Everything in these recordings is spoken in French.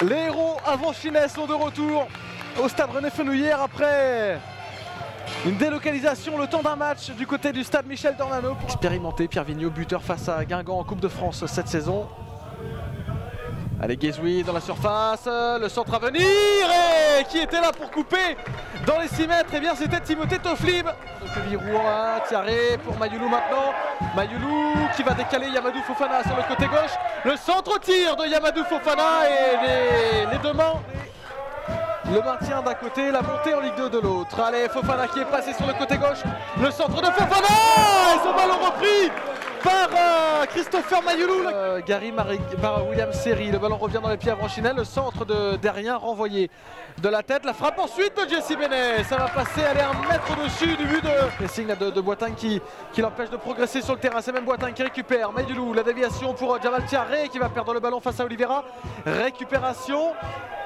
Les héros Avranches sont de retour au stade René Fenouillère après une délocalisation le temps d'un match du côté du stade Michel Dornano. Expérimenté, Pierre Vigneault, buteur face à Guingamp en Coupe de France cette saison. Allez, Guézoui dans la surface, le centre à venir et qui était là pour couper dans les 6 mètres, et bien c'était Timothée Toflib. Kevirouan, Tiaré pour Mayoulou maintenant. Mayoulou qui va décaler Yamadou Fofana sur le côté gauche. Le centre-tir de Yamadou Fofana et les deux mains. Le maintien d'un côté, la montée en Ligue 2 de l'autre. Allez, Fofana qui est passé sur le côté gauche. Le centre de Fofana et son ballon repris par Christopher Mayoulou. Gary par William Seri. Le ballon revient dans les pieds à Branchinel. Le centre de Derrien renvoyé de la tête. La frappe ensuite de Jesse Benet. Ça va passer, aller 1 mètre au-dessus du but de signe de Boiteng qui l'empêche de progresser sur le terrain. C'est même Boiteng qui récupère. Mayoulou, la déviation pour Jamal Tiaré qui va perdre le ballon face à Oliveira. Récupération.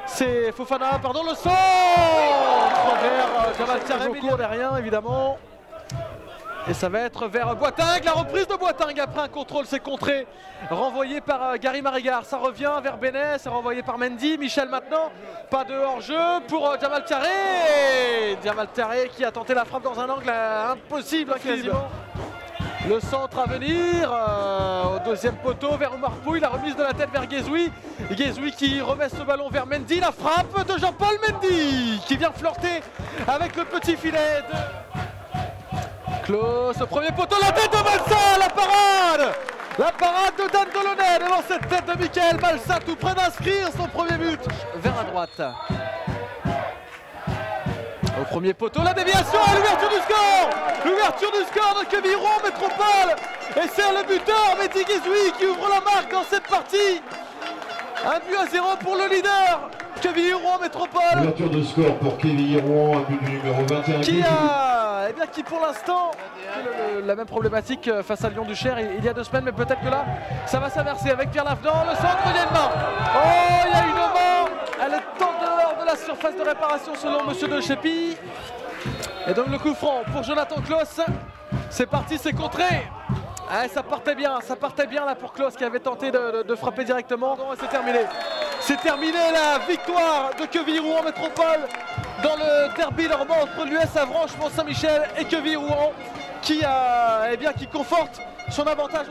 C'est Fofana, pardon, le centre vers Jamal Tiaré. Au cours derrière, évidemment. Et ça va être vers Boiteng, la reprise de Boiteng après un contrôle, c'est contré, renvoyé par Gary Marigard, ça revient vers Benet, c'est renvoyé par Mendy, Michel maintenant, pas de hors-jeu pour Jamal Tiaré. Jamal Tiaré qui a tenté la frappe dans un angle impossible quasiment. Le centre à venir, au deuxième poteau vers Omar Pouille, la remise de la tête vers Guézoui. Guézoui qui remet ce ballon vers Mendy, la frappe de Jean-Paul Mendy qui vient flirter avec le petit filet de... Klaus, au premier poteau, la tête de Balsa, la parade de Dan Delaunay devant cette tête de Michael Balsa, tout près d'inscrire son premier but. Vers la droite. Au premier poteau, la déviation et l'ouverture du score. L'ouverture du score de Kevirouan Métropole. Et c'est le buteur Mehdi Guézoui qui ouvre la marque dans cette partie. 1-0 pour le leader, Kevirouan Métropole. Ouverture de score pour Kevirouan, but du numéro 21. Qui pour l'instant la même problématique face à Lyon-Duchère il y a 2 semaines, mais peut-être que là ça va s'inverser avec Pierre Lavenant. Le centre, il y a une main. Oh, il y a une main. Elle est en dehors de la surface de réparation selon Monsieur De Chépy. Et donc le coup franc pour Jonathan Klaus. C'est parti, c'est contré. Ah, ça partait bien là pour Klaus qui avait tenté de frapper directement. Non, c'est terminé. C'est terminé la victoire de Kevirouan Métropole dans le derby normand entre l'US Avranches Mont-Saint-Michel et Kevirouan qui conforte son avantage.